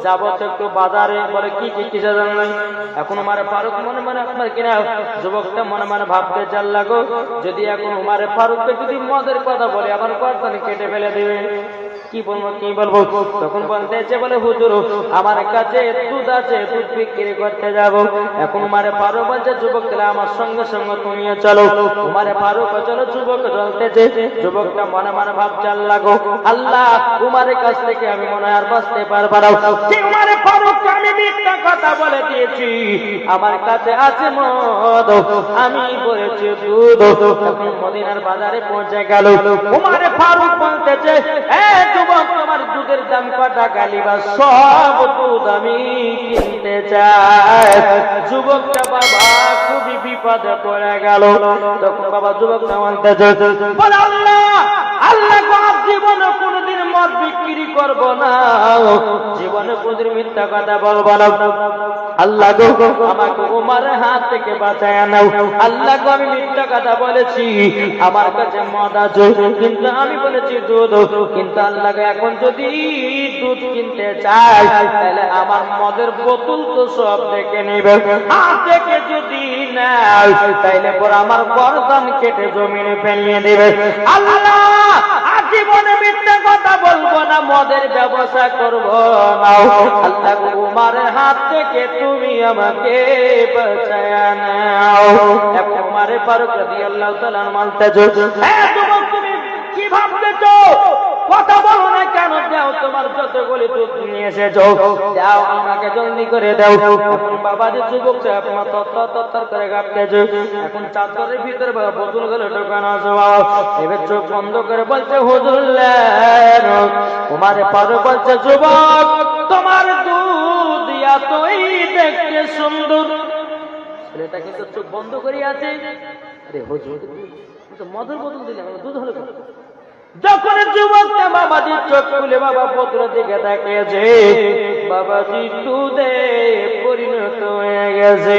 যাবো তো একটু বাজারে। বলে কি কি কিসে জানলাই? এখন উমারে ফারুক মনে মনে আপনার কিনা যুবকটা মনে মনে ভাবতে চাল লাগো, যদি এখন উমারে ফারুককে যদি মদের কথা বলে আমার গর্দান কেটে ফেলে দেবে, কি বলবো কি বলবো। তখন বলতেছে বলে হুজুর আমার কাছে দুধ আছে, দুধ বিক্রি করতে যাব। এখন উমারে ফারুক বলছে যুবক তাহলে আমার সঙ্গে সঙ্গে তুমিও চলো। উমারে ফারুক চলো, যুবক চলতেছে। যুবকটা মনে মনে ভাবচাল লাগো, আল্লাহ উমারের কাছ থেকে আমি মনে হয় আর বাঁচতে পারবো না। উমারে ফারুক আমি মিথ্যা কথা বলে দিয়েছি, আমার কাছে আছে মদ, আমি বলেছি দুধ। তখন মদিনার বাজারে পৌঁছে গেল। উমারে ফারুক বলতেছে যুবক তোমার দুধের দাম কটা গালিবা? সব দুধ আমি কিনতে চাই। যুবকটা বাবা খুবই বিপদে পড়ে গেল। তখন বাবা যুবকটা বলতেছে আল্লাহ আল্লাহ জীবনে কোনদিন মদ বিক্রি করব না, জীবনে কোনদিন মিথ্যা কথা বলবো না। আল্লাহ গো আমাকে উমারের হাত থেকে বাঁচায় নাও। আল্লাহ গো আমি মিথ্যা কথা বলেছি, আমার কাছে মদ আছে কিন্তু আমি বলেছি দুধ। কিন্তু আল্লাহ গো এখন যদি দুধ কিনতে চাই তাহলে আমার মদের বোতল তো সব দেখে নেবে, হাত থেকে যদি নেয় তাইলে পর আমার গর্দান কেটে জমিনে ফেলিয়ে দেবে। আল্লাহ জীবনে মিথ্যা কথা বলবো না, মদের ব্যবসা করবো না। আল্লাহ উমারের হাত থেকে তুমি আমাকে বাঁচায় নাও। এখন উমারে ফারুক রাদিয়াল্লাহু তাআলা বলতেছে তুমি কি ভাবতেছো? কথা বলো না কেন? দাও তোমার যতগুলি দুধ নিয়ে এসেছো দাও, আমাকে জলদি করে দাও। এখন বাবা যে যুবক আপনার তত্তর করে কাঁপতেছে। এখন চাদরের ভিতরে বোতল গুলো ঢোকানো আছে। এবার চোখ বন্ধ করে বলছে হুজুর উমারে ফারুক বলছে যুবক তোমার দুধ এতই দেখতে সুন্দর। ছেলেটা কিন্তু চোখ বন্ধ করে আছে। আরে হুজুর মদের বোতল দিলে দুধ হলো। যখন যুবকটা বাবাজি চোখ খুলে বাবা পুত্র দিকে তাকিয়েছে, বাবাজি দুধে পরিণত হয়ে গেছে।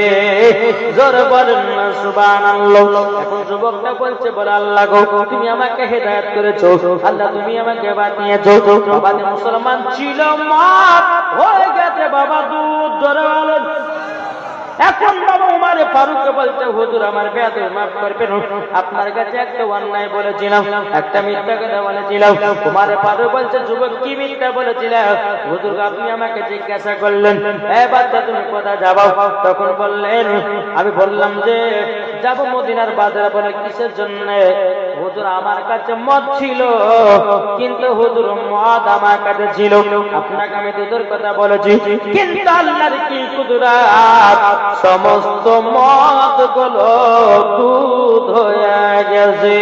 জোরে বলেন না সুবহানাল্লাহ। এখন যুবকটা বলছে বলে আল্লাহ গো তুমি আমাকে হেদায়েত করেছো, আল্লাহ তুমি আমাকে বাঁচিয়েছো। বাবাজি মুসলমান ছিল, মাপ হয়ে গেছে বাবা দুধ। জোরে বলেন। এখন বাবা উমারে ফারুককে বলছে হুজুর আমার বেয়াদবি মাফ করবেন, আপনার কাছে একটা অন্যায় বলেছিলাম, একটা মিথ্যা কথা বলেছিলাম। উমারে ফারুক বলছে যুবক কি মিথ্যা বলেছিলাম? হুজুর আপনি আমাকে জিজ্ঞাসা করলেন বাচ্চা তুমি কোথায় যাবো? তখন বললেন আমি বললাম যে যাবো মদিনার বাজারে। বলে কিসের জন্য? হুজুর আমার কাছে মদ ছিল, কিন্তু হুজুর মদ আমার কাছে ছিল, আপনাকে আমি দুধের কথা বলেছি, কিন্তু আল্লাহর কি কুদরত সমস্ত মদ গুলো দুধ হয়ে গেছে।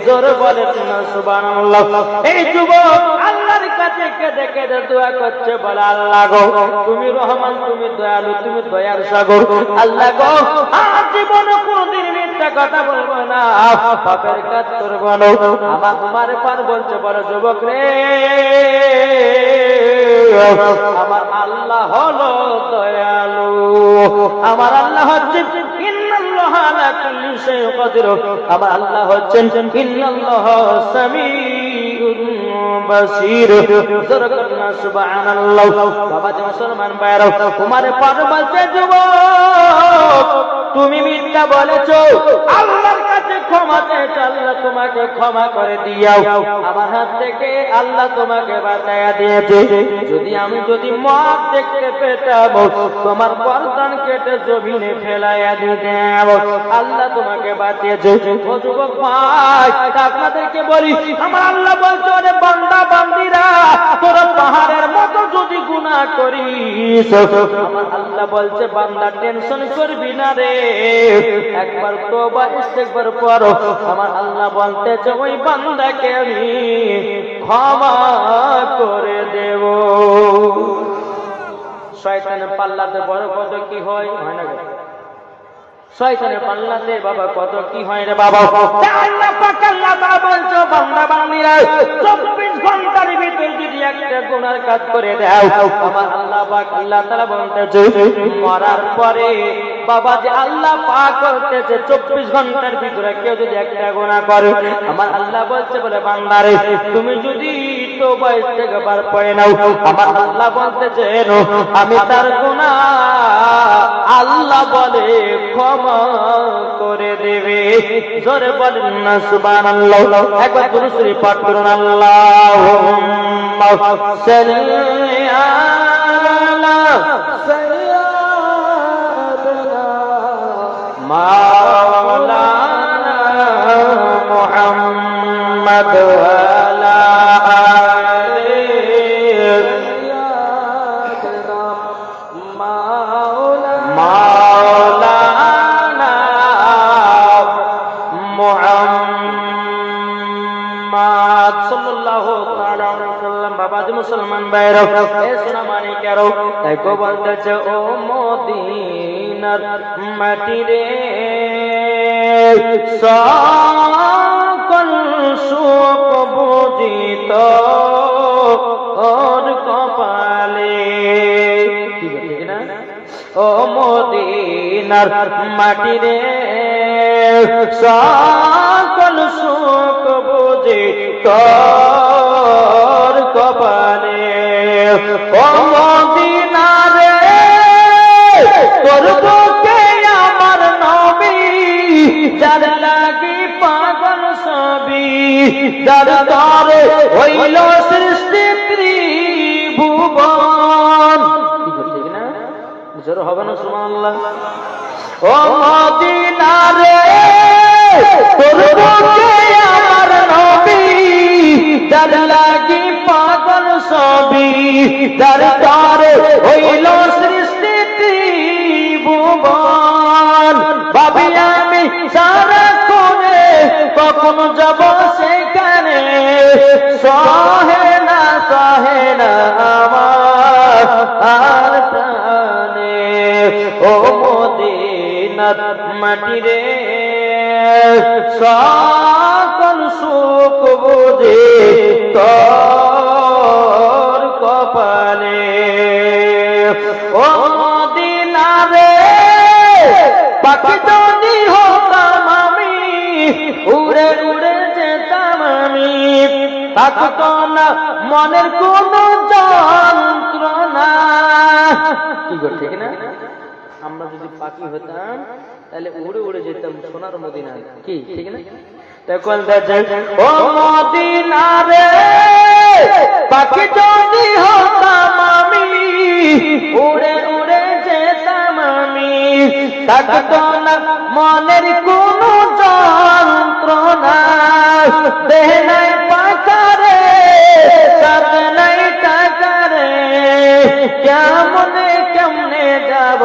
জোরে বলেন না সুবহানাল্লাহ। এই যুবক আল্লাহর কাছে কেঁদে কেঁদে দোয়া করছে বলে আল্লাহ গো তুমি রহমান, তুমি দয়ালু, তুমি দয়ার সাগর। আল্লাহ গো জীবনে কোনদিন মিথ্যা কথা বলবো না, পাপের কাজ করবো না। আমার উমারে ফারুক বলছে বলে যুবক রে আমার আল্লাহ হলো দয়ালু, আমার আল্লাহ হচ্ছেন ইন্নাল্লাহা আলা কুল্লি শাইইন কাদির, আমার আল্লাহ হচ্ছেন ইন্নাল্লাহা সামিউন বাসীর। সুবহানাল্লাহ। বাবা যে মুসলমান ভাইরা উমারে ফারুক বলছে যুবক তুমি মিথ্যা বলেছো, আল্লাহর কাছে ক্ষমা চেয়েছো, আল্লাহ তোমাকে ক্ষমা করে দিয়াও, আমার হাত থেকে আল্লাহ তোমাকে বাঁচায়া দিয়েছে। যদি মদ দেখতে পেতাম তোমার গর্দান কেটে জমিনে ফেলাইয়া দিতাম, আল্লাহ তোমাকে বাঁচিয়েছে। ও যুবক ভাই আপনাদেরকে বলি আমার আল্লাহ বলছে ওরে বান্দা বান্দিরা তোরা পাহাড়ের মতো যদি গুনাহ করিস, আমার আল্লাহ বলছে বান্দা টেনশন করবি না রে, একবার তওবা ইস্তেগফার করো, আমার আল্লাহ বলতেছে ওই বান্দাকে আমি ক্ষমা করে দেব। শয়তানের পাল্লাতে বড় কত কি হয় না? শয়তানের পাল্লাতে বাবা কত কি হয় রে বাবা। আল্লাহ পাক আল্লাহ তাআলা বলছো বান্দা বান্দীরা 24 ঘন্টার ভিতর যদি একটা গুনার কাজ করে দাও, আমার আল্লাহ পাক আল্লাহ তাআলা বলতেছে মরার পরে বাবা যে আল্লাহ পাক বলতেছে 24 ঘন্টার ভিতরে কেউ যদি একটা গুনাহ করে, আমার আল্লাহ বলছে বলে বান্দারে তুমি যদি তওবা ইস্তেগফার পড়ে নাও, আমার আল্লাহ বলতেছেন আমি তার গুনাহ আল্লাহ বলে ক্ষমা করে দেবে। জোরে বলেন না সুবহানাল্লাহ। একবার দুরূদ শরীফ পাঠ করুন। আল্লাহুম্মা সাল্লি আলা সাইয়্যিদিনা মাওলানা মুহাম্মদ ওয়া আলা মুসলমান ভাইরা, এ সোনা মানিকেরা, তাই কো বলতেছে ও মদিনার মাটি রে, সকল সুখ বুঝিত ওর কপালে। ঠিক না? ও মদিনার মাটি রে, সকল সুখ বুঝিত কপালে। ও মদিনা রে, করব কে আমার নবী, যার লাগি পাগল সবই, যার তরে হইল সৃষ্টি ত্রিভুবন। ঠিক না? জোর হবে না সুবহানাল্লাহ। ও মদিনা রে, করব কে আমার নবী, যার লাগি পাগল সবই, যার তরে হইল সৃষ্টি ত্রিভুবন। ভাবি আমি সারা করে কখন যাব সেখানে, সহে না আমার আর প্রাণে। ও মদিনার মাটি রে, সকল সুখ বুঝে তোর কপালে। ও মদিনা রে, পাখি যদি হতাম আমি, উড়ে উড়ে যেতাম আমি, থাকতো না মনের কোন যন্ত্রণা। কি গো ঠিক না? আমরা যদি পাখি হতাম তাহলে উড়ে উড়ে যেতাম সোনার মদিনা। কি ঠিক না? তখন ও মদিনা রে, পাখি যদি হতাম আমি, উড়ে উড়ে যেতাম আমি, থাকতো না মনের কোন যন্ত্রণা। দেহ নাই পাখা রে, সাথে নাই টাকা রে, কেমনে যাব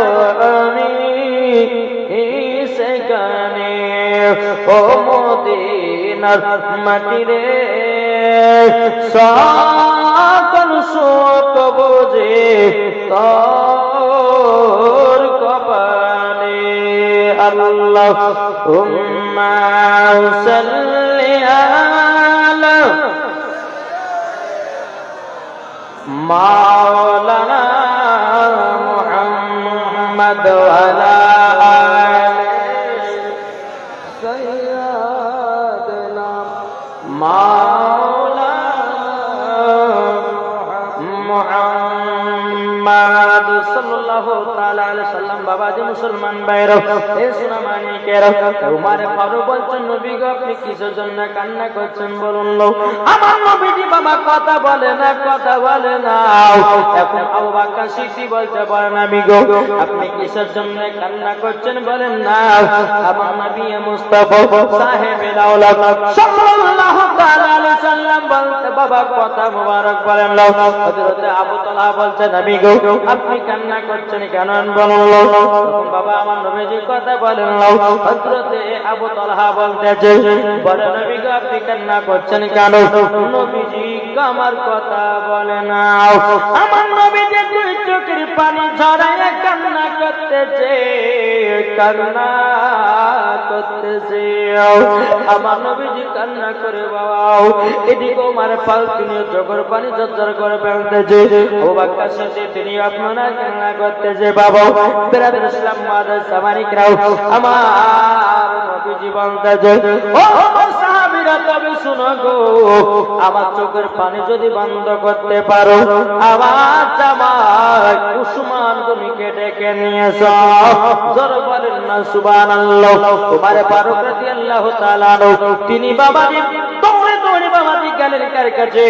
আমি সেখানে। ও মদিনার মাটি রে, সকল সুখ বুঝে তোর কপালে। আল্লাহুম্মা সাল্লি আলা মাওলানা মুহাম্মদ ওয়া আলা সাইয়্যিদিনা মুহাম্মদ সাল্লাল্লাহু তাআলা আলাইহি সাল্লাম। বাবাজি মুসলমান ভাইরা, এ সোনা মানিকেরা, উমর ফারুক বলছেন নবী গো আপনি কিসের জন্য কান্না করছেন বলুন। আমার নবীজি বাবা কথা বলে না। এখন আবু বকর সিদ্দিক বলতে পারেন নবী গো আপনি কিসের জন্য কান্না করছেন বলেন না। আমার নবী মুস্তাফা সাহেবে দাওলাত সাল্লাল্লাহু তাআলা আলাইহি সাল্লাম বলতে বাবা কথা মুবারক বলেন। হযরত আবু তালহা বলছে নবী গো আপনি কান্না করছেন কেন বলুন। বাবা আমার নবীজি কথা বলেন। হযরত আবু তালহা বলতেছে বলে নবী গো আপনি কান্না করছেন কেন? নবীজি আমার কথা বলে না। আমার নবীজি দুই চোখের পানি ঝরায় কান্না করতেছে। আমার নবীজি কান্না করে বাবা এদিকে আমার পালকি নিয়ে চোখের পানি ঝরঝর করে ফেলতেছে। আবু বকর সিদ্দিক তিনি আপনারা কান্না করতেছে। বাবা বিরাদর ইসলাম মাদ্রাসা মানিকরাও আমার নবীজি বলতেছে ও আমার সাহাবীরা জায়গা, তবে শুনো গো, আমার চোখের পানি যদি বন্ধ করতে পারো, আমার জামাই উসমান গনিকে ডেকে নিয়ে এসো। জোরে বলেন না সুবহানাল্লাহ। তোমার ফারুক রাদিয়াল্লাহু তাআলা তিনি বাবাজি দৌড়ে দৌড়ে বাবাজি গেলেন কার কাছে?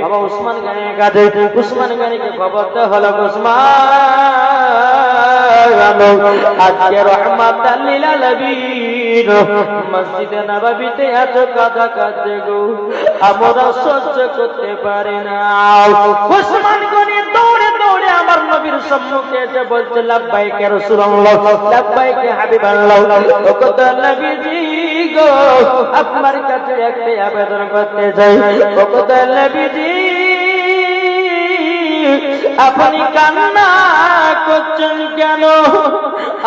বাবা উসমান গনির কাছে। উসমান গনিকে খবর দেওয়া হলো, উসমান আজকে রাহমাতাল লিল আলামিন মসজিদে নববীতে এত কাদা কাঁদছে গো, আমরা সহ্য করতে পারি না। উসমান গনি দৌড়ে দৌড়ে আমার নবীর সম্মুখে এসে বলছে, লাব্বাইক ইয়া রাসূলুল্লাহ, লাব্বাইক ইয়া হাবিবাল্লাহ। ওগো নবীজি গো, আপনার কাছে একটা আবেদন করতে চাই। ওগো নবীজি, আপনি কান্না করছেন কেন?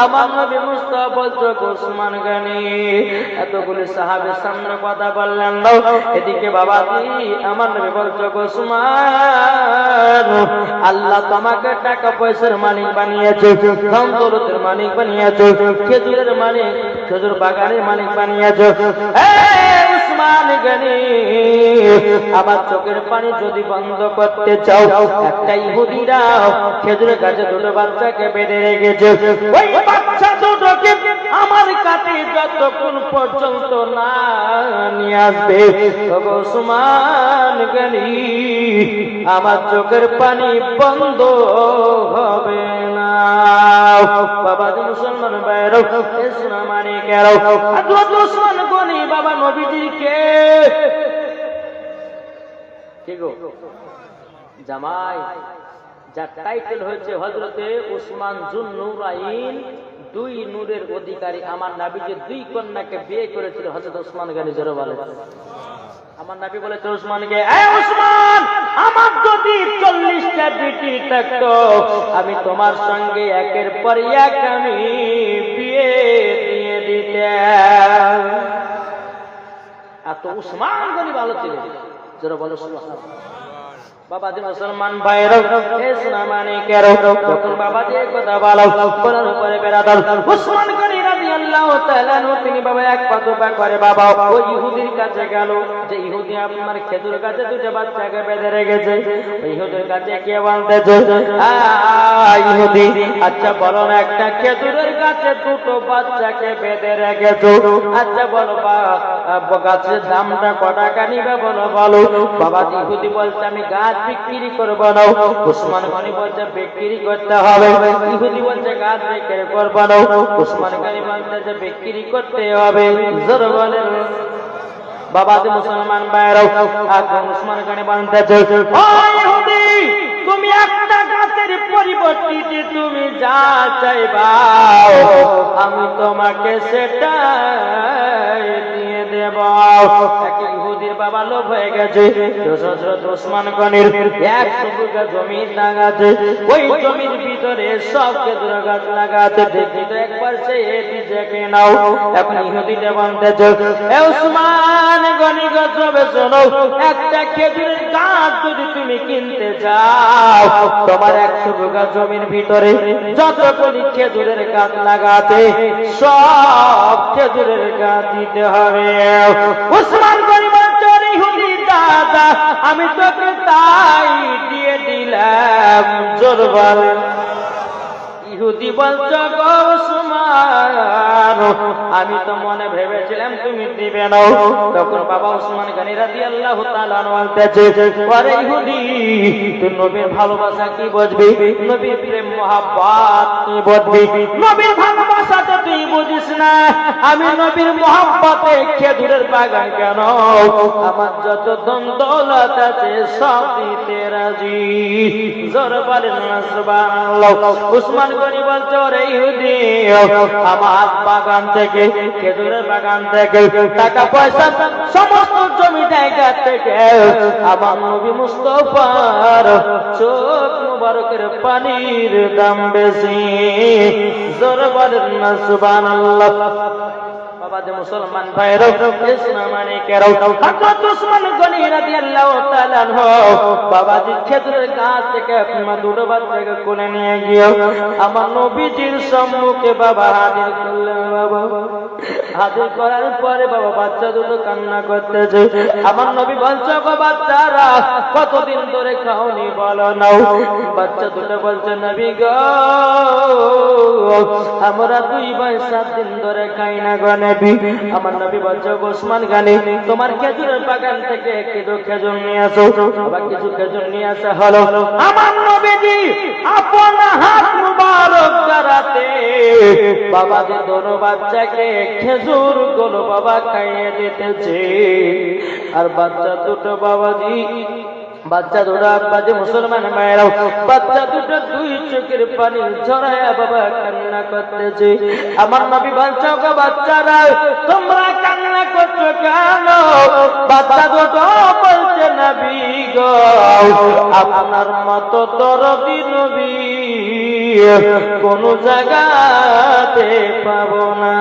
আমার নবী মুস্তাফা বলছো, উসমান গনি এতগুলি সাহাবীর সামনে কথা বললেন না। এদিকে বাবাজি আমার নবী বলছো, উসমান আল্লাহ তোমাকে টাকা পয়সার মালিক বানিয়েছে, ধন দৌলতের মালিক বানিয়েছে, খেজুরের মালিক, খেজুর বাগানের মালিক বানিয়েছে। উসমান গনি, আমার চোখের পানি যদি বন্ধ করতে চাও, একটা ইহুদিরা খেজুরের গাছে দুটো বাচ্চাকে বেঁধে রেখেছে। ওই বাচ্চা দুটোকে আমার কাছে যতক্ষণ পর্যন্ত না নিয়ে আসবে, উসমান গনি আমার চোখের পানি বন্ধ হবে না। বাবা মুসলমান ভাইরা, সোনা মানিকেরা, হযরত উসমান গনি বাবা নবীজিকে কি গো জামাই, যার টাইটেল হয়েছে হযরতে উসমান জুন নূরাইন, দুই নূরের অধিকারী। আমার নবী যে দুই কন্যাকে বিয়ে করেছিল হযরত উসমান গনি, জোরে বলে। আমার নবী বলেছে উসমানকে, এ উসমান, আমার যদি 40টা বিটি থাকতো, আমি তোমার সঙ্গে একের পর এক আমি বিয়ে দিয়ে দিতাম। এত উসমান গনি ভালো ছিলেন, জোরে বলো সুবহানাল্লাহ। বাবাজি মুসলমান ভাইরা, এ সোনা মানিকেরা, যখন বাবাজি এই কথা বলার উপরে বেরাদার উসমান গনি রাদিয়াল্লাহু তাআলা তিনি বাবা এক পা দুপা করে বাবা ওই ইহুদির কাছে গেল, যে ইহুদি আপনার খেজুর গাছে দুটো বাচ্চাকে বেঁধে রেখেছে। ওই ইহুদির কাছে কে বলতেছে, ইহুদি আচ্ছা বলো না, একটা খেজুরের গাছে দুটো বাচ্চাকে বেঁধে রেখেছো, আচ্ছা বলো গাছের দামটা কত টাকা নিবে বলো। বলো বাবাজি। ইহুদি বলছে, আমি গাছ বিক্রি করবো না। উসমান গনি বলছে, বিক্রি করতে হবে। ইহুদি বলছে, গাছ বিক্রি করবো না। উসমান গনি বলছে, বিক্রি করতে হবে। জোর বলেন বাবাজি মুসলমান ভাইরা। এখন উসমান গনি বলতেছে, ও ইহুদি, তুমি একটা গাছের পরিবর্তে তুমি যা চাইবা আমি তোমাকে সেটা দিয়ে দেব। ইহুদির বাবা লোভ হয়ে গেছে, হযরত উসমান গনির 100 বিঘা জমি লাগাতে, ওই জমির ভিতরে সব খেজুর গাছ লাগাতে। দেখি তো একবার সে এদিকে নাও। এখন ইহুদিটা বলতেছে, এ উসমান গনি গজবে শোনো, একটা খেজুরের গাছ যদি তুমি কিনতে চাও, তোমার 100 বিঘা জমির ভিতরে যতগুলি খেজুরের গাছ লাগাতে সব খেজুরের গাছ দিতে হবে। উসমান গনি বলছে, ইহুদি দাদা, আমি তোকে তাই দিয়ে দিলাম। জোর বলেন। ইহুদি বলছে, গো উসমান, আমি তো মনে ভেবেছিলাম তুমি দিবে না। তখন বাবা উসমান গনি রাদিয়াল্লাহু তাআলা বলতেছে, আরে ইহুদি, তুই নবীর ভালোবাসা কি বুঝবি, নবীর প্রেম মহব্বত কি বুঝবি? নবীর ভালোবাসা তো তুই বুঝিস না। আমি নবীর মহব্বতে খেজুরের বাগান কেন, আমার যত ধন দৌলত আছে সব দিতে রাজি। জোর বলেন সুবহানাল্লাহ। উসমান গনি বলছে, ওরে ইহুদি, আমার বাগান থেকে, খেজুরের বাগান থেকে, টাকা পয়সা সমস্ত জমি জায়গা থেকে আমার নবী মুস্তাফার চোখ মুবারকের পানির দাম বেশি। জোরে বলেন না সুবহানাল্লাহ। বাবাজি মুসলমান ভাইরা, সোনা মানিকেরা, হযরত উসমান গনি রাদিয়াল্লাহু তাআলা আনহু বাবাজি খেজুরের গাছ থেকে দুটো বাচ্চাকে কোলে নিয়ে গিয়ে আমার নবীজির সম্মুখে বাবা হাজির করলেন। বাবা হাজির করার পরে বাবা বাচ্চা দুটো কান্না করতেছে। আমার নবী বলছে, গো বাচ্চারা কতদিন ধরে খাওনি বলো নাও। বাচ্চা দুটো বলছে, নবী গো আমরা 2 ভাই 7 দিন ধরে খাই না গো নবী। আমার নবী বলছে, ওসমান গানি তোমার খেজুরের বাগান থেকে একটু খেজুর নিয়ে আসো। আবার কিছু খেজুর নিয়ে আসা হলো। আমার নবীজি আপন হাত মুবারক দ্বারাতে বাবা যে দোনো বাচ্চাকে খেজুর গুলো বাবা খাইয়ে দিতেছে। আর বাচ্চা দুটো বাবাজি বাচ্চা দুটো আব্বাজি মুসলমান মায়েরাও বাচ্চা দুটো 2 চোখের পানি ঝরায়া বাবা কান্না করতেছে। আমার নবী বলছে, গো বাচ্চারা তোমরা কান্না করছো কেন? বাচ্চা দুটো বলছে, নবী গো আপনার মতো দরদি নবী কোন জায়গাতে পাবো না।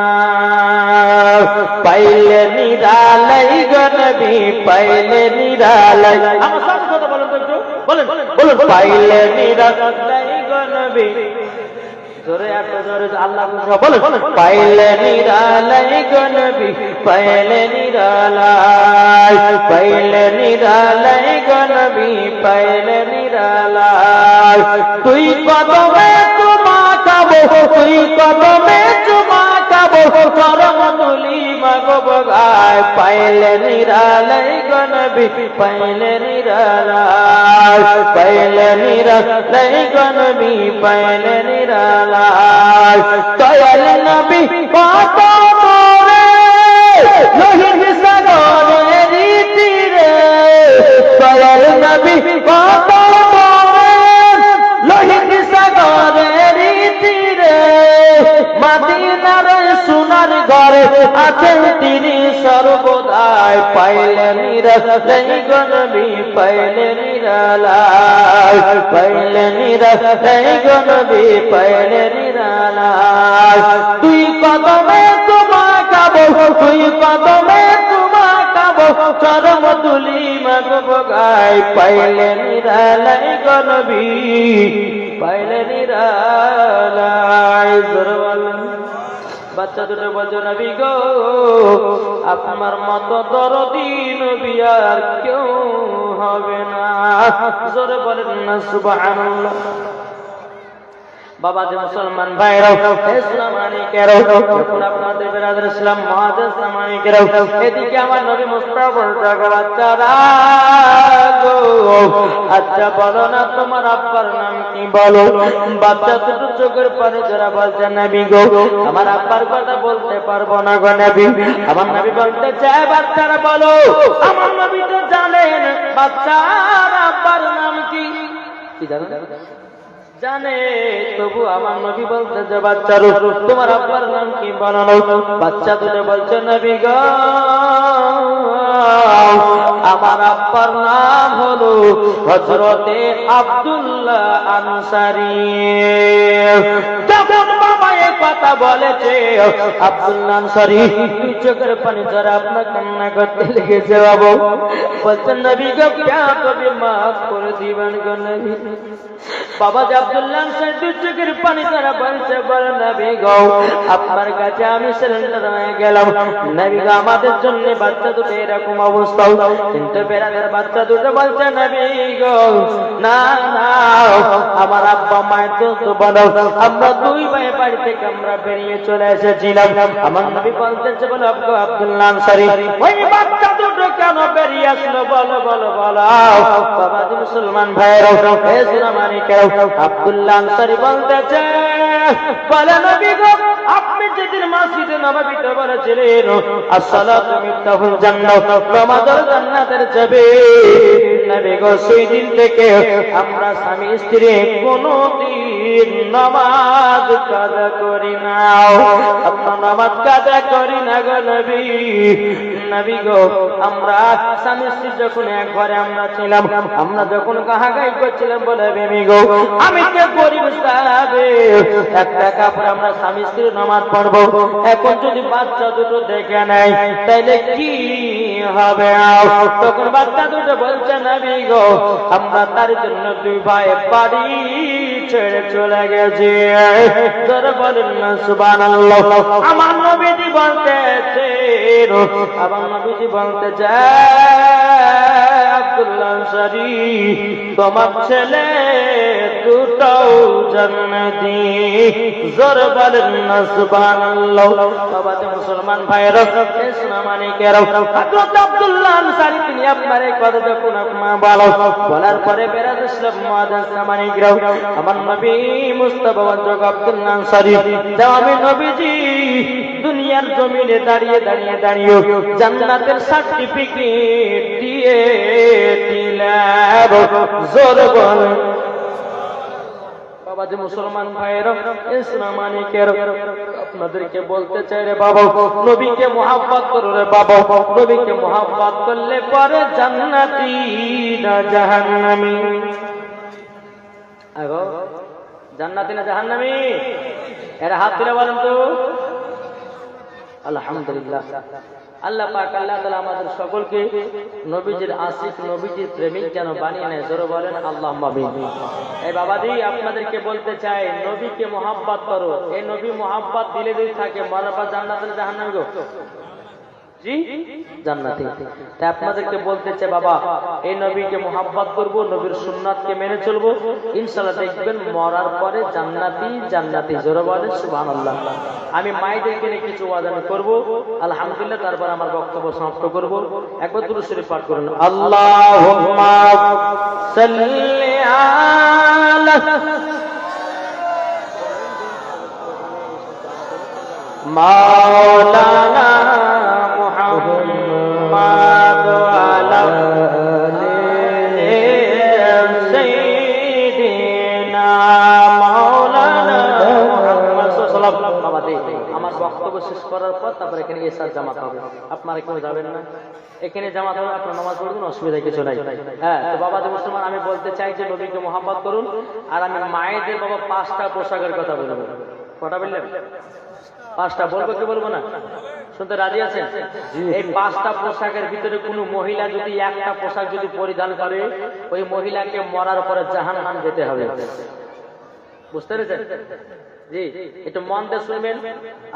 পাইলে নিরালাই গো নবী পাইলে নিরালাই। আমার সাথে কথা বলেন তো একটু, বলেন বলেন। পাইলে নিরালাই গো নবী জোরে এত জোরে আল্লাহ বলেন। পাইলে নিরালাই গো নবী পাইলে নিরালাই পাইলে নিরালাই গো নবী পাইলে নিরালাই। তুই কদমে চুমা খাবো তুই কদমে চুমা খাবো চরম ধুলি মাগো বগায়। পাইলে নিরালাই গো নবী পাইলে নিরালাই পাইলে নিরালাই গো নবী পাইলে নিরালাই। দয়াল নবী কত মোরে লোহিত সাগরের তীরে। দয়াল নবী কত মোরে লোহিত সাগরের তীরে। মদিনার সোনার ঘরে আছেন তিনি সর্বদাই। পাইলে নিরালাই গো নবী পাইলে নিরালাই পাইলে নিরালাই গো নবী পাইলে নিরালাই। তুই কদমে তোমা খাবো তুই কদমে তোমা খাবো চরম তুলি মাগো বগাই। পাইলে নিরালাই গো নবী পাইলে নিরালাই। বাচ্চা দুটো বলছে, নবী গো আপনার মতো দরদি নবী আর কেউ হবে না। জোরে বলেন না সুবহানাল্লাহ। বাবা যে মুসলমান ভাইরাও ইসলামানিকেরাও যখন আপনাদের বিরাদর ইসলাম মহাদেশ ইসলামানিকেরাও এদিকে আমার নবী মুস্তাফা বলছে, গো বাচ্চারা গো আচ্ছা বলো না তোমার আব্বার নাম কি বলো। বাচ্চা দুটো চোখের পানি যারা বলছে, নবী গো আমার আব্বার কথা বলতে পারবো না গো নবী। আমার নবী বলতে চায়, বাচ্চারা বলো। আমার নবী তো জানেন বাচ্চার আব্বার নাম কি জানেন জানে, তবু আমার নবী বলতে যে বাচ্চারও তোমার আব্বার নাম কি বলো। বাচ্চা দুটো বলছে, নবী গো আমার আব্বার নাম হলো হযরতে আব্দুল্লাহ আনসারী। যখন বাবা এই কথা বলেছে আব্দুল্লাহ আনসারী চোখের পানি ঝরা আপনার কান্না করতে লেগেছে। বাবু বলছেন, নবী গো क्या কবি মাফ করে দিবেন গো নবী। বাবা যে আব্দুল্লাহ আনসারী চোখের পানি ঝরা বলছে, বল নবী গো আপনার কাছে আমি সারেন্ডার হয়ে গেলাম। নবী গো আমাদের জন্য বাচ্চা দুটো এরকম অবস্থা। কিন্তু বেরাদের বাচ্চা দুটো বলছে, নবী গো না না আমার আব্বা মায়ের তো বলো আমরা 2 ভাই বাড়ি থেকে আমরা বেরিয়ে চলে এসেছিলাম। আমার নবী বলতেছে, বলো আব্দুল্লাহ আনসারী ওই বাচ্চা দুটো কেন বেরিয়ে আসলো বলো বলো বলো। বাবা যে মুসলমান ভাইরাও ইসলামানিকেরাও আব্দুল্লাহ আনসারী বলতেছে, বলে নবী গো আপনি যেদিন মসজিদে নববীতে বলেছিলেন আসসালাতু মিফতাহুল জান্নাহ নামাজ জান্নাতের চাবি, নবী গো সেই দিন থেকে আমরা স্বামী স্ত্রী কোনদিন নামাজ কাজা করি না। আমরা নামাজ কাজা করি না গো নবী। নবী গো আমরা স্বামী স্ত্রী যখন এক ঘরে আমরা ছিলাম, আমরা যখন কাহাগাই করছিলাম, বলে বেবি গো আমি তো গরিব সাহাবে একটা কাপড় আমরা স্বামী স্ত্রী নামাজ পড়বো। এখন যদি বাচ্চা দুটো দেখে নেয় তাইলে কি হবে? তখন বাচ্চা দুটো বলছে, নবী গো আমরা তার জন্য 2 ভাই বাড়ি ছেড়ে চলে গেছে। যারা বলেন না সুবহানাল্লাহ। আমার নবীজি বলতেছেন, আমার নবীজি বলতে চায় আব্দুল্লাহ আনসারী, তোমার ছেলে দুটাও জান্নাতি। জোরে বলেন না সুবহানাল্লাহ। বাবা যে মুসলমান ভাইরা, ইসলামানিকেরা, হযরত আব্দুল্লাহ আনসারী তিনি আপনার এই কথা যখন আপনি বলার পরে বেরাদ ইসলাম মুআদ্দাস সামানিকরাও, আমার নবী মুস্তাফা ওয়াজগ আব্দুল্লাহ আনসারী, দাও আমি নবীজি দুনিয়ার জমিনে দাঁড়িয়ে দাঁড়িয়ে দাঁড়িয়ে জান্নাতের সার্টিফিকেট দিয়ে দিলাম। জোরে বলেন। বাবা যে মুসলমান ভাইয়েরা, ইসলামানিকেরা, আপনাদেরকে বলতে চাই রে বাবা, নবীকে মুহাব্বত করো রে বাবা। নবীকে মুহাব্বত করলে পরে জান্নাতি না জাহান্নামী? আগো জান্নাতি না জাহান্নামী? এরা হাত তুলে বলেন তো। আলহামদুলিল্লাহ। আল্লাহ পাক আল্লাহ তাআলা আমাদের সকলকে নবীজির আশিক, নবীজির প্রেমিক যেন বানিয়ে নেয়। জোরে বলেন আল্লাহুম্মা আমিন। এই বাবাজি আপনাদেরকে বলতে চাই, নবীকে মুহাব্বত করো। এই নবী মুহাব্বত দিলে যদি থাকে, মরার পর জান্নাত না জাহান্নাম গো? জি জান্নাতি। তাই আপনাদেরকে বলতে চাই বাবা, এই নবীকে মুহাব্বত করব, নবীর সুন্নাতকে মেনে চলবো, ইনশাআল্লাহ দেখবেন মরার পরে জান্নাতি জান্নাতি। জোরে বলেন সুবহানাল্লাহ। আমি মায়েদেরকে নিয়ে কিছু ওয়াজ করব, আলহামদুলিল্লাহ, তারপর আমার বক্তব্য সমাপ্ত করব। একবার দুরূদ শরীফ পাঠ করুন। আল্লাহুম্মা সাল্লি আলা মাওলানা মুহাম্মাদ ওয়া আলি সাইয়্যিদিনা মাওলানা মুহাম্মদ সাল্লাল্লাহু আলাইহি ওয়াসাল্লাম। আমার বক্তব্য শেষ করার পর তারপর এখানে ইশার জামাত হবে। আপনারা কেউ যাবেন না, এখানে জামাত হবে, আপনারা নামাজ পড়বেন, অসুবিধা কিছু নাই। হ্যাঁ, তো বাবা যে মুসলমান, আমি বলতে চাই যে নবীকে মুহাব্বত করুন। আর আমি মায়েদের বাবা 5টা পোশাকের কথা বলবো। কটা বললেন? 5টা বলবো কি বলবো না? শুনতে রাজি আছেন? এই 5টা পোশাকের ভিতরে কোনো মহিলা যদি একটা পোশাক যদি পরিধান করে, ওই মহিলাকে মরার পরে জাহান্নাম যেতে হবে। বুঝতে পেরেছেন? জি, একটু মন দিয়ে শুনবেন।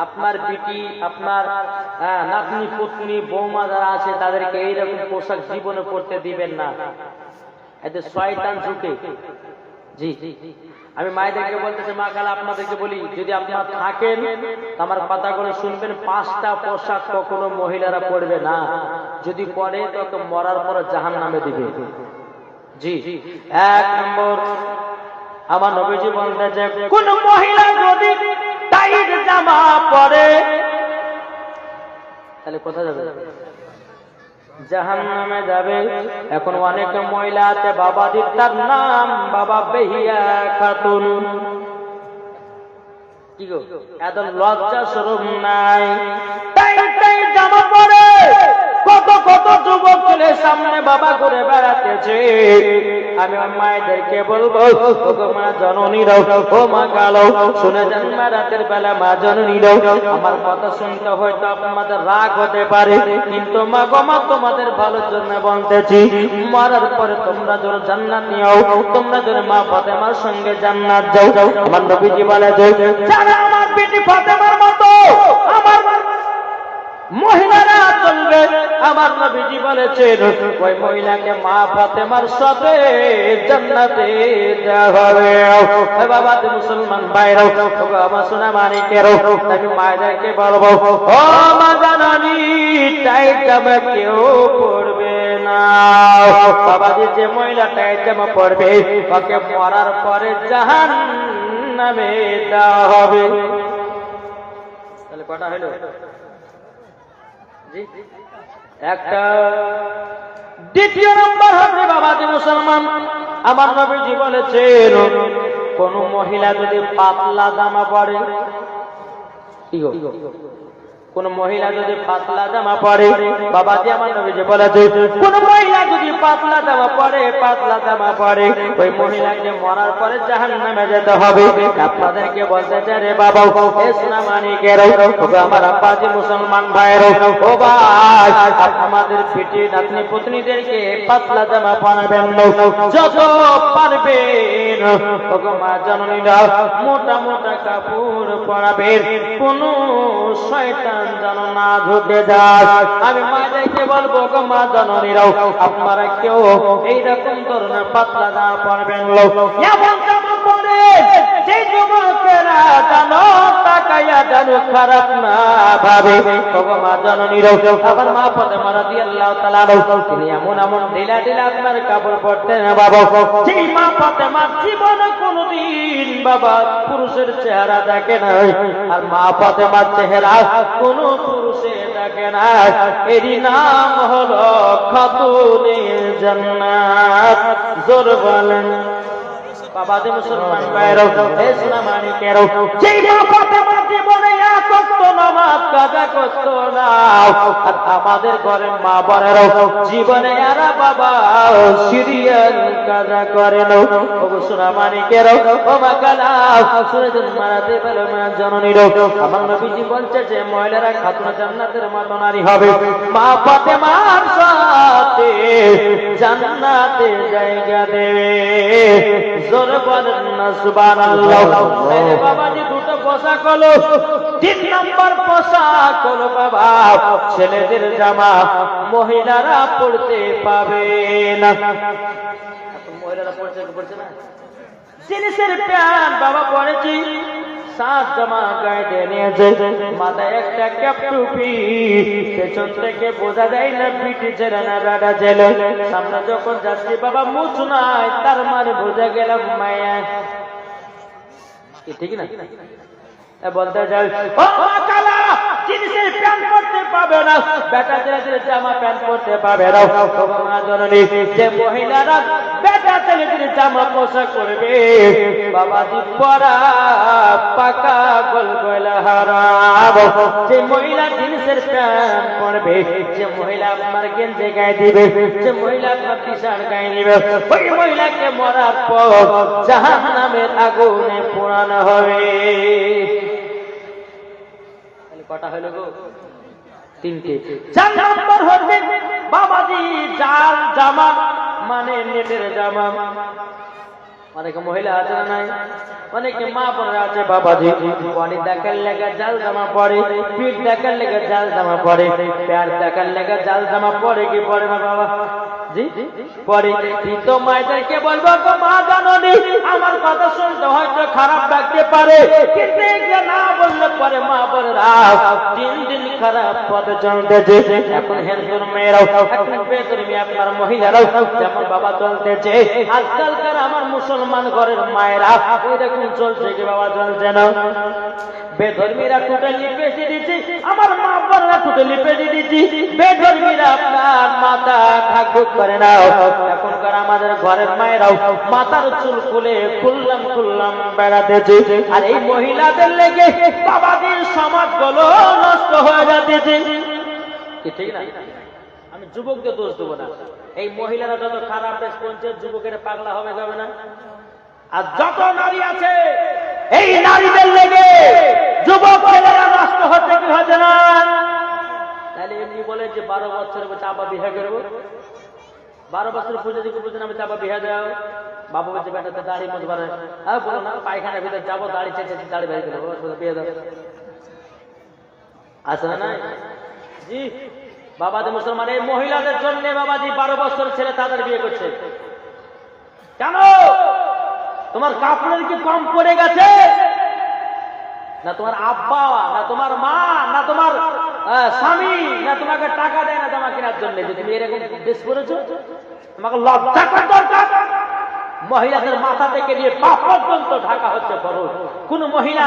আপনার বিটি, আপনার নাতনি, পত্নী, বৌমা যারা আছে, তাদেরকে এইরকম পোশাক জীবনে পরতে দিবেন না, এতে শয়তান ঝুঁকে। জি, আমি মায়েদেরকে বলতেছি, মা কাল আপনাদেরকে বলি, যদি আপনারা থাকেন আমার কথা করে শুনবেন, 5টা পোশাক কখনো মহিলারা পরবে না। যদি পরে তো মরার পর জাহান্নামে দিবে। জি, 1 নম্বর, আমার নবীজি বলতেছে, কোন মহিলা যদি টাইট জামা পরে তাহলে কোথায় যাবে? জাহান্নামে যাবে। এখন অনেক মহিলা আছে বাবা তার নাম বাবা বেহিয়া খাতুন। কি গো, এত লজ্জা শরম নাই, টাইট জামা পরে কত কত যুবক ছেলে সামনে বাবা ঘুরে বেড়াতেছে। আমি মায়েদেরকে বলবো, মা জননীরাও, ও মা গালো শুনে যান, মা রাতের বেলা মা জননীরাও, আমার কথা শুনতে হয়তো আপনাদের রাগ হতে পারে, কিন্তু মা গো মা তোমাদের ভালোর জন্য বলতেছি, মরার পরে তোমরা যেন জান্নাতি হও, তোমরা যেন মা ফাতেমার সঙ্গে জান্নাত যাও। আমার নবীজি বলে যে, যারা আমার বিটি ফাতেমার মতো আমার মহিলারা চলবে, আমার নবীজি বলেছেন ওই মহিলাকে মা ফাতেমার সাথে জান্নাতে যাওয়া হবে। বাবা মুসলমান ভাইরাও, আমার সোনা মানিকেরও, আমি মায়েদেরকে বলবো, ও মা জাননী, টাইট জামা কেউ পড়বে না। বাবাজি যে মহিলা টাইট জামা পড়বে, ওকে মরার পরে জাহান্নামে দেওয়া হবে। তাহলে কটা হলো? একটা। দ্বিতীয় নম্বর হবে বাবাজি মুসলমান, আমার নবীজি বলেছেন, কোন মহিলা যদি পাতলা জামা পরে, কোন মহিলা যদি পাতলা জামা পরে, বাবাজি আমার নবীজি বলেছে কোন মহিলা যদি পাতলা জামা পরে ওই মহিলাকে মরার পরে জাহান্নামে যেতে হবে। আপনাদেরকে বলতে চাই রে বাবা, এ সোনা মানিকেরও, আমার আব্বাজি মুসলমান ভাইয়েরও, ও ভাই আমাদের পিটি নাতনি পুতনিদেরকে পাতলা জামা পরাবেন না, যত পারবেন ওগো মা জননীরা মোটা মোটা কাপড় পরাবেন, কোন শয়তান যেন না ঢুকে যায়। আমি মায়েদেরকে বলবো গো মা জননীরাও, আপনারা কেউ এইরকম ধরনের পাতলা জামা পরবেন, এমন জামা পরে যে যুবকেরা জানো তাকাইয়া জানো খারাপ না ভাবে। গো মা জননীরাও, আবার মা ফাতেমা রাদিয়াল্লাহু তাআলা তিনি এমন এমন ঢিলা ঢিলা আপনার কাপড় পরতেন বাবা, সেই মা ফাতেমা জীবনে কোনদিন বাবা পুরুষের চেহারা দেখে নাই, আর মা ফাতেমার চেহারা কোন পুরুষে দেখে না। এরই নাম হলো খাতুনে জান্নাত। জোর বলেন বাবাজি মুসলমান ভাইয়েরও, হে সোনা মানিকেরও, যেই মা ফাতেমা জীবনে এক ওয়াক্ত নামাজ কাজা করত না, আর আমাদের ঘরের মা বোনেরাও জীবনে এরা বাবা সিরিয়াল কাজা করে না। ও সোনা মানিকেরও, ও মা কালা শুনেছেন মারাতে বলে মা জননীরও, আমার নবীজি বলছে যে মহিলারা খাতুনে জান্নাতের মতো নারী হবে, মা ফাতেমার সাথে জান্নাতে জায়গা দেবে। জোর বলেন না সুবহানাল্লাহ। বাবাজি দুটো পোশাক হলো, 3 নম্বর পোশাক হলো বাবা ছেলেদের জামা মহিলারা পড়তে পাবে না। মহিলারা পড়ছে না জিনিসের প্যান্ট বাবা পড়েছি, 7 জামা গায়ে নিয়েছে, মাথায় একটা ক্যাপ টুপি, পেছন থেকে বোঝা যায় না পিটি ছেড়ে না বেড়া ছেলে, সামনে যখন যাচ্ছি বাবা মুছ নাই, তার মানে বোঝা গেল মায়া। ঠিক না বলতে যাই, ও কালা জিনিসের প্যান্ট পরতে পাবে না, বেটা ছেলেদের জামা প্যান্ট পরতে পাবে না। মা জননী, যে মহিলারা বেটা ছেলেদের জামা পোশাক করবে বাবাজি পরা পাকা গোলগোলা হারাম। যে মহিলা জিনিসের প্যান্ট পরবে, যে মহিলা আপনার গেঞ্জি গায়ে দিবে, যে মহিলা আপনার টি শার্ট গায়ে দিবে, ওই মহিলাকে মরার পর জাহান্নামের আগুনে পোড়ানো হবে। কটা হলো গো? 3টে। 4 নম্বর হচ্ছে বাবাজি জাল জামা, মানে নেটের জামা। অনেক মহিলা আছে না নাই, অনেকে মা বোনেরা আছে বাবাজি বডি দেখার লেগে জাল জামা পরে, পিঠ দেখার লেগে জাল জামা পরে, প্যার দেখার লেগে জাল জামা পরে কি পরে না বাবা? জি পরে। তো মায়েদেরকে বলবো গো মা জননী, আমার কথা শুনতে হয়তো খারাপ লাগতে পারে, কিন্তু না বললে পরে মা বোনেরা দিন দিন খারাপ পথে চলতেছে। এখন হিন্দুর মেয়েরাও, এখন বেধর্মী আপনার মহিলারাও যেমন বাবা চলতেছে, আজকালকার আমার মুসলমান ঘরের মায়েরা ওই দেখুন চলছে কি বাবা? চলছে না। বেধর্মীরা টোটালি পেঁচে দিচ্ছে, আমার মা বোনেরা টোটালি পেঁচে দিচ্ছি, বেধর্মীরা আপনার মাথা ঠাকুর করে না। এখনকার আমাদের ঘরের মায়েরাও মাথার চুল খুলে খুললাম বেড়াতেছে, আর এই মহিলাদের লেগে বাবাদের সমাজগুলো নষ্ট হয়ে যাচ্ছে। ঠিক না? আমি যুবকদের দোষ দেবো না, এই মহিলারা যত খারাপ বেশ করছে যুবকের পাগলা হবে যাবে না। আর যত নারী আছে এই নারীদের লেগে যুবক ছেলেরা নষ্ট হচ্ছে কি হচ্ছে না? তাহলে এমনি বলে যে 12 বছর চাপা বিয়ে করবো, 12 বছর পুজো দিকে বুঝে আমি চাপা বিয়ে দাও, বাবু বলছে বেটাতে দাড়ি মত বাড়ে, হ্যাঁ বলো না পায়খানার ভিতরে যাবো, দাড়ি চেঁচে দাড়ি বের করবো, বিয়ে দাও। আছে না? জি বাবাজি মুসলমান, এই মহিলাদের জন্য বাবাজি 12 বছর ছেলে তাদের বিয়ে করছে কেন? তোমার কাপড়ের কি কম পড়ে গেছে? না তোমার আব্বা, না তোমার মা, না তোমার স্বামী, না তোমাকে টাকা দেয় না জামা কেনার জন্য, যে তুমি এরকম ড্রেস পরেছো? তোমাকে লজ্জা করা দরকার। মহিলাদের মাথা থেকে নিয়ে পা পর্যন্ত ঢাকা হচ্ছে ফরজ। কোন মহিলা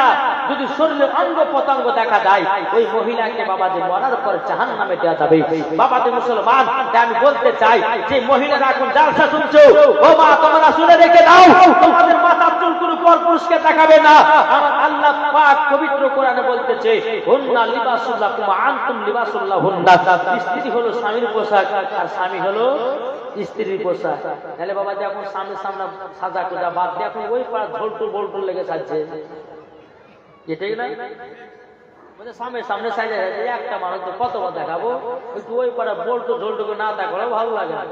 যদি শরীরের অঙ্গ প্রত্যঙ্গ দেখা যায়, ওই মহিলাকে বাবাজি মরার পর জাহান্নামে দেওয়া যাবে। বাবাজি মুসলমান, আমি বলতে চাই যে মহিলারা এখন জালসা শুনছো, ও মা তোমরা শুনে রেখে দাও, তোমাদের মাথা চুল পুরুষকে তাকাবে না। আমার আল্লাহ পাক পবিত্র কোরআনে বলতেছে, হুন্না লিবাসুল লাকুম ওয়া আনতুম লিবাসুল লাহুন্না। স্ত্রী হলো স্বামীর পোশাক আর স্বামী হলো স্ত্রীর পোশাক। তাহলে বাবা যখন সামনে সামনে সাজা কোজা বাদ দিয়ে এখন ওই পাড়া ঝোলটু বোলটুল লেগে যাচ্ছে, এটাই না সামনে সামনে সাজা একটা মানুষ তো কতবার দেখাবো, একটু ওই পাড়া বোলটু ঝোলটুকু না দেখালে ভালো লাগে না।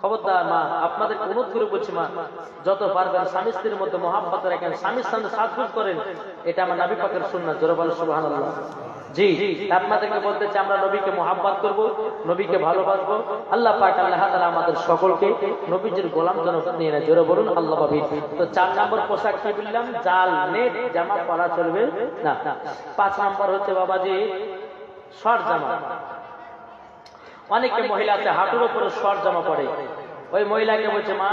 খবরদার মা, আপনাদের অনুরোধ করে বলছি মা, যত পারবেন স্বামী স্ত্রীর মধ্যে মহাব্বত রাখেন, স্বামীর সামনে সাজগুজ করেন, এটা আমার নবী পাকের সুন্নাত। জোরে বলেন সুবহানাল্লাহ। জি, আপনাদেরকে বলতে চাই আমরা নবীকে মহাব্বত করব, নবীকে ভালোবাসবো। আল্লাহ পাক আল্লাহ তাআলা আমাদের সকলকে নবীজির গোলাম জনক নিয়ে নেয়। জোরে বলুন আল্লাহ বাবি। তো 4 নম্বর পোশাক কি বললাম? জাল নেট জামা পরা চলবে না। 5 নম্বর হচ্ছে বাবাজি শর্ট জামা। অনেকে মহিলা আছে হাঁটুর উপরে শর্ট জামা পরে, ওই মহিলাকে বলছে মা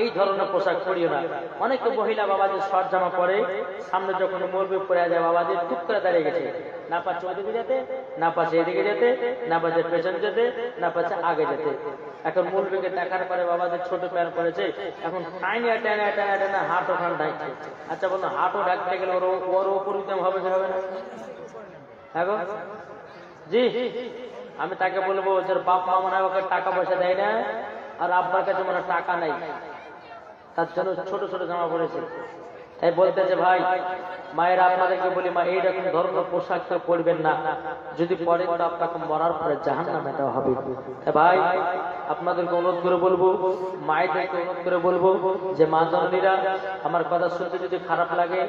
এই ধরনের পোশাক পরিও না। অনেকে মহিলা বাবাজি শর্ট জামা পরে, সামনে যখন মরবে পরে যায় বাবাজি টুক করে দাঁড়িয়ে গেছে, না পাচ্ছে ওদিকে যেতে, না পাচ্ছে এদিকে যেতে, না পাচ্ছে পেছন যেতে, না পাচ্ছে আগে যেতে। এখন মরবেকে দেখার পরে বাবাজি ছোট প্যান্ট পরেছে, এখন টাইনা টাইনা টাইনা টাইনা হাট ওখান ঢাকছে। আচ্ছা বলুন হাটও ঢাকতে গেলে ওর ওপর উদ্যম হবে কি হবে না? এখন জি আমি তাকে বলবো যে বাপ মা মনে হয় ওকে টাকা পয়সা দেয় না, আর আব্বার কাছে মনে টাকা নাই, তার জন্য ছোট ছোট জামা পড়েছে। তাই বলতেছে ভাই মায়েরা আপনাদেরকে বলি মা এইরকম ধরনের পোশাক কেউ পরবেন না, যদি পরেন তো আপনাকে মরার পরে জাহান্নামে দেওয়া হবে। ভাই আপনাদেরকে অনুরোধ করে বলবো, মায়েদেরকে অনুরোধ করে বলবো যে মা জননীরা আমার কথা শুনতে যদি খারাপ লাগে,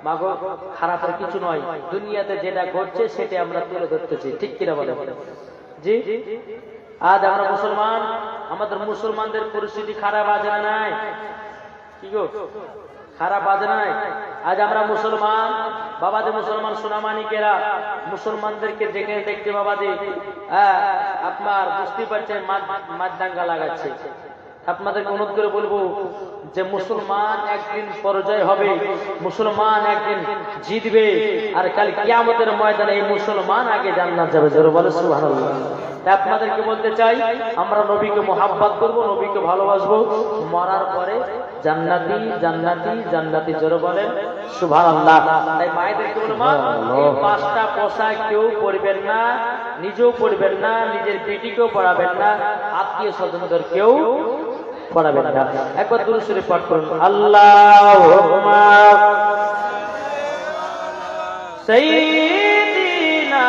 মাগো খারাপের কিছু নয়, দুনিয়াতে যেটা ঘটছে সেটা আমরা তুলে ধরতেছি, ঠিক কিনা বলে? জি, আজ আমরা মুসলমান, আমাদের মুসলমানদের পরিস্থিতি খারাপ আছে না নাই? কি গো খারাপ আছে না নাই? আজ আমরা মুসলমান বাবাজি, মুসলমান সোনামানিকেরা মুসলমানদেরকে দেখে দেখতে বাবাজি আপনার বুঝতে পারছেন মাদদাঙ্গা লাগাচ্ছে। আপনাদেরকে অনুরোধ করে বলবো যে মুসলমান একদিন পরাজয় হবে, মুসলমান একদিন জিতবে, আর কাল কিয়ামতের ময়দানে এই মুসলমান আগে জান্নাত যাবে। জোরে বলে সুবহানাল্লাহ। তাই আপনাদেরকে বলতে চাই আমরা নবীকে মহাব্বত করব, নবীকে ভালোবাসবো, মরার পরে জান্নাতি জান্নাতি জান্নাতি। জোরে বলেন সুবহানাল্লাহ। তাই মায়েদেরকে বলবো মা এই 5টা পোশাক কেউ পরবেন না, নিজেও পরবেন না, নিজের বেটিকেও পরাবেন না, আত্মীয় স্বজনদের কেউ পড়াবেন না। একবার দুরূদ শরীফ পাঠ করুন। আল্লাহুম্মা সাইয়্যিদিনা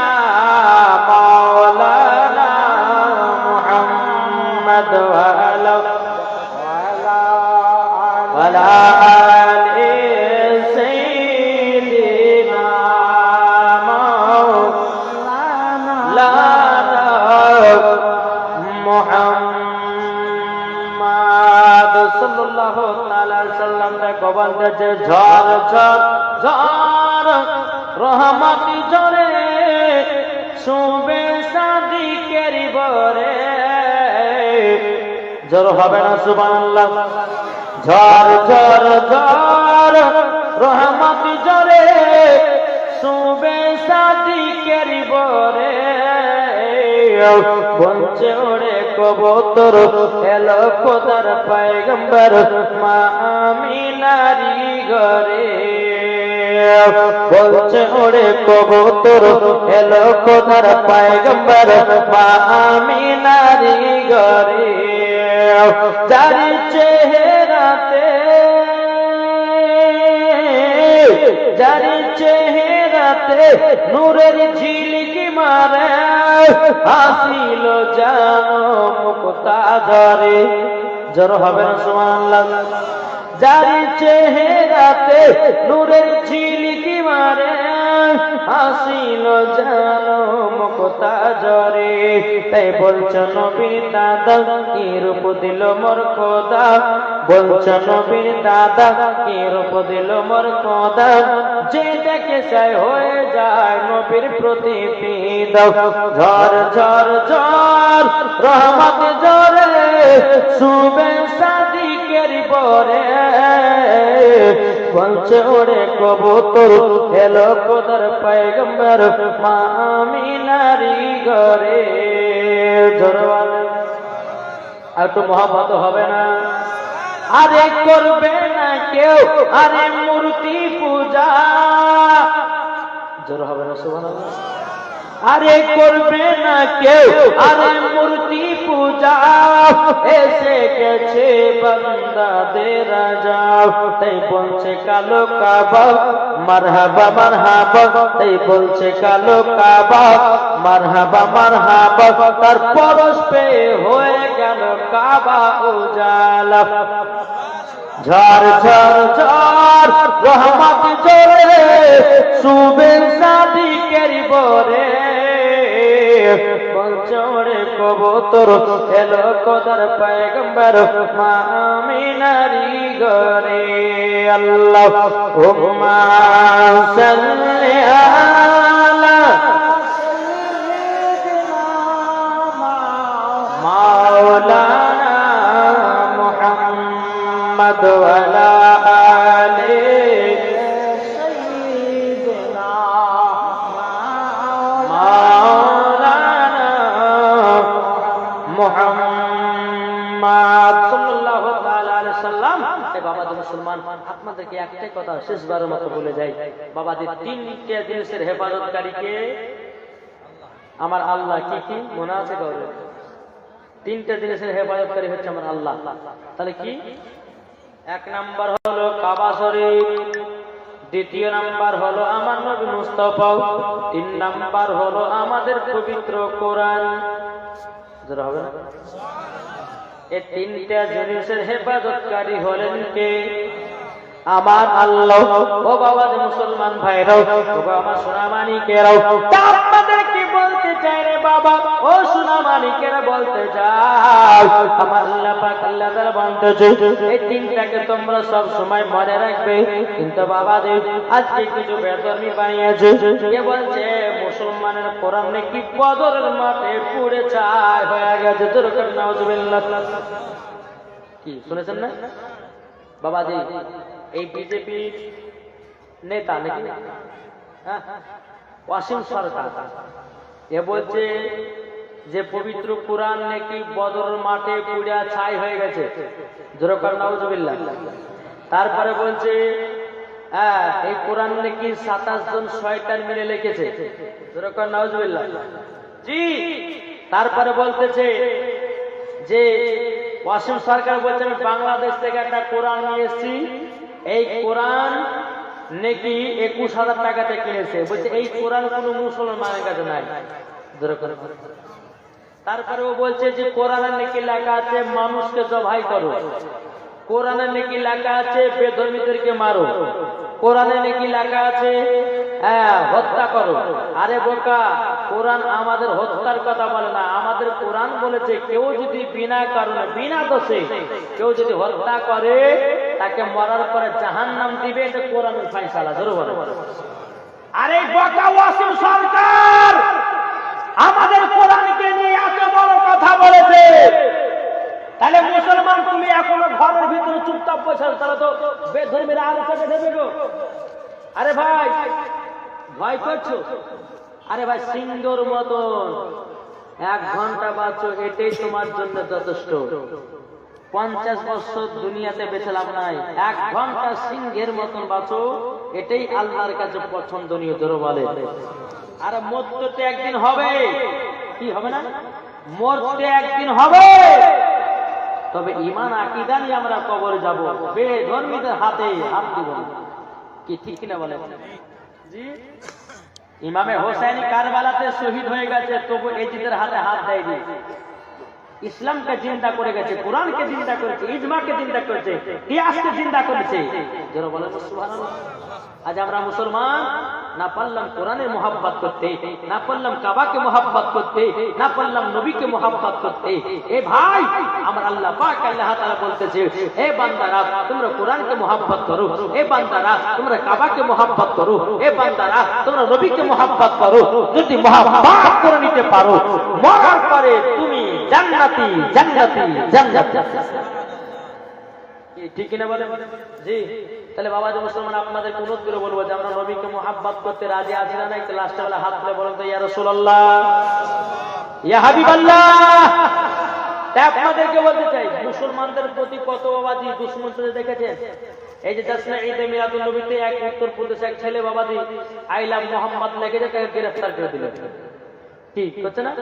মাওলানা মুহাম্মদ ওয়া আলা আলি সাইয়্যিদিনা মাওলানা মুহাম্মদ সাল্লাল্লাহু তাআলা সাল্লাম দেখো বলতেছে ঝড় ঝড় ঝড় রহমতি ঝরে শুবে সাদিকের বরে। ঝড় হবে না সুবহানাল্লাহ। ঝড় ঝড় ঝড় রহমতি ঝরে শুবে সাদিকের বরে। বঞ্চে ওড়ে কবুতর এলো খোদার পয়গম্বর মা আমিনারি ঘরে। বঞ্চে ওড়ে কবুতর এলো খোদার পয়গম্বর মা আমিনারি ঘরে। যার চেহারাতে যার চেহারাতে নূরের ঝিলিকি মারে হাসিল জানো মুক্তাদারে। জোর হবে না সুবহানাল্লাহ। যার চেহারাতে নূরের ঝিলিকি মারে হাসিল জানো মুক্তাদারে। তাই বলছো নবীর দাদা কি রূপ দিল মোর খোদা, বলছো নবীর দাদা কি রূপ দিল মোর খোদা। যে দেখে চাই হয়ে যায় নবীর প্রতি ফিদা। ঝড় ঝড় ঝড় রহমত ঝরে শুবে সাদিকের বরে। বলছে ওরে কবুতর এলো খোদার পয়গম্বর মা আমিনারি ঘরে। জোরে বলেন আর একটু মহব্বত হবে না? আরে করবে না কেউ আরে মূর্তি পূজা, জোর হবে না সুবহানাল্লাহ। আরে করবে না কেউ আরে মূর্তি পূজা, এসে গেছে বান্দাদের রাজা। তাই বলছে কালো কাবা মারহাবা মারহাবা, তাই বলছে কালো কাবা মারহাবা মারহাবা। তার পরশ পেয়ে হয়ে গেল কাবা উজালা। ঝড় ঝড় ঝড় রহমত জোরে সুবের সাদিকের বরে, বলচরে কবুতর এলো খোদার পয়গম্বর মা আমিনারি ঘরে। আল্লাহুম্মা সাল্লি আলা মাওলানা মুহাম্মদ ওয়া আলা আলি সাইয়্যিদিনা মাওলানা মুহাম্মদ সাল্লাল্লাহু তাআলা আলাইহি সাল্লাম। বাবাজি মুসলমান, আপনাদেরকে একটাই কথা শেষবারের মতো বলে যাই, বাবাজি তিনটা জিনিসের হেফাজতকারীকে আমার আল্লাহ। কি কি মনে আছে কাউরে? তিনটা জিনিসের হেফাজতকারী হচ্ছে আমার আল্লাহ। তাহলে কি? এক নাম্বার হলো কাবা শরীফ, দ্বিতীয় নাম্বার হলো আমার নবী মুস্তাফা, তিন নাম্বার হলো আমাদের পবিত্র কোরআন। যারা হবে না, এই তিনটা জিনিসের হেফাজতকারী হলেন কে? আমার আল্লাহ। ও বাবা মুসলমান ভাইরাও, ও আমার সোনামানিকেরাও, আপনাদেরকে বলতে চাই রে বাবা, ও সোনামানিকেরা বলতে চাই, আমার আল্লাহ পাক আল্লাহ তাআলা বলতেছে এই তিনটাকে তোমরা সব সময় মনে রাখবে। কিন্তু বাবা আজকে কিছু বেদর্মী বানিয়েছে, কে বলছে মুসলমানের কোরআন নাকি বদরের মাঠে পুড়ে ছাই হয়ে গেছে। দরকার নাউজুবিল্লাহ। কি শুনেছেন না বাবাজি? এই বিজেপি নেতা নাকি ওয়াসিম সরকার, এ বলছে যে পবিত্র কোরআন নাকি বদর মাঠে পুড়িয়া ছাই হয়ে গেছে। জোরকার নাউজুবিল্লাহ। তারপরে বলছে এই কোরআন নাকি 27 জন শয়তান মিলে লিখেছে। জোরকার নাউজুবিল্লাহ। জি। তারপরে বলতেছে যে ওয়াসিম সরকার বলছে আমি বাংলাদেশ থেকে একটা কোরআন নিয়ে এসেছি, এই কোরআন নাকি 21,000 টাকাতে কিনেছে। বলছে এই কোরআন কোন মুসলমানের কাছে নাই। তারপরে ও বলছে যে কোরআনের নাকি লেখা আছে মানুষকে জবাই করো, কোরআনের নাকি লেখা আছে বেধর্মীদেরকে মারো, কোরআনে নাকি লেখা আছে হত্যা করো। আরে বোকা, কোরআন আমাদের হত্যার কথা বলে না, আমাদের কোরআন বলেছে কেউ যদি বিনা কারণে বিনা দোষে কেউ যদি হত্যা করে তাকে মরার পরে জাহান্নাম দিবে। এটা কোরআনের ফয়সালা। জোরে বলো। আরে বোকা ওয়াসিম সরকার আমাদের কোরআনকে নিয়ে এত বড় কথা বলেছে, তাহলে মুসলমান তুমি এখনো ঘরের ভিতরে চুপচাপ বসে আছো, তাহলে তো বেধর্মীরা আরো চেপে দেবে গো। আরে ভাই ভয় করছো? আরে ভাই সিংহর মতন 1 ঘন্টা বাঁচো, এটাই তোমার জন্য যথেষ্ট। 50 বছর দুনিয়াতে বেঁচে লাভ নাই, 1 ঘন্টা সিংহের মতন বাঁচো, এটাই আল্লাহর কাছে পছন্দনীয়। জোরে বলে। আরে মরতে তো একদিন হবে। কি হবে না? মরতে একদিন হবে। তবে ঈমান আকীদা নিয়ে আমরা কবরে যাব, বেধর্মীদের হাতে হাত দিব না। কি ঠিক কিনা বলেন? জি। ইমামে হোসেন কারবালাতে শহীদ হয়ে গেছে, তবু এজিদের হাতে হাত দেয়নি। ইসলামকে জিন্দা করে গেছে, কোরআনকে জিন্দা করেছে, ইজমাকে জিন্দা করেছে, কিয়াসকে জিন্দা করেছে। যারা বলেন সুবহানাল্লাহ। আজ আমরা মুসলমান না পারলাম কোরআনের মোহাব্বত করতে, না পারলাম কাবাকে মোহাব্বত করতে, না পারলাম নবীকে মোহাব্বত করতে। এ ভাই আমার আল্লাহ পাক আল্লাহ তাআলা বলতেছে হে বান্দারা তোমরা কোরআনকে মোহাব্বত করো, হে বান্দারা তোমরা কাবাকে মোহাব্বত করো, হে বান্দারা তোমরা নবীকে মোহাব্বত করো। যদি মোহাব্বত করে নিতে পারো মরার পরে তুমি জান্নাতি জান্নাতি জান্নাতি। ঠিক কিনা বলে? জি। তাহলে বাবা যে মুসলমান আপনাদেরকে অনুরোধ করে বলবো যে আমরা নবীকে মোহাব্বত করতে রাজি আছি না? একটু লাস্টে বেলা হাত তুলে বলেন তো ইয়া রাসূলুল্লাহ, ইয়া হাবিবাল্লাহ, তাই আপনাদেরকে বলতে চাই, মুসলমানদের প্রতি কত বাবাজি দুশ্মন চলে দেখেছেন। এই যে জাসনা ঈদে মিলাদুন নবীতে এক উত্তরপ্রদেশ এক ছেলে বাবাজি আই লাভ মোহাম্মদ লেগে যে তাকে গ্রেফতার করে দিল। ঠিক হচ্ছে না?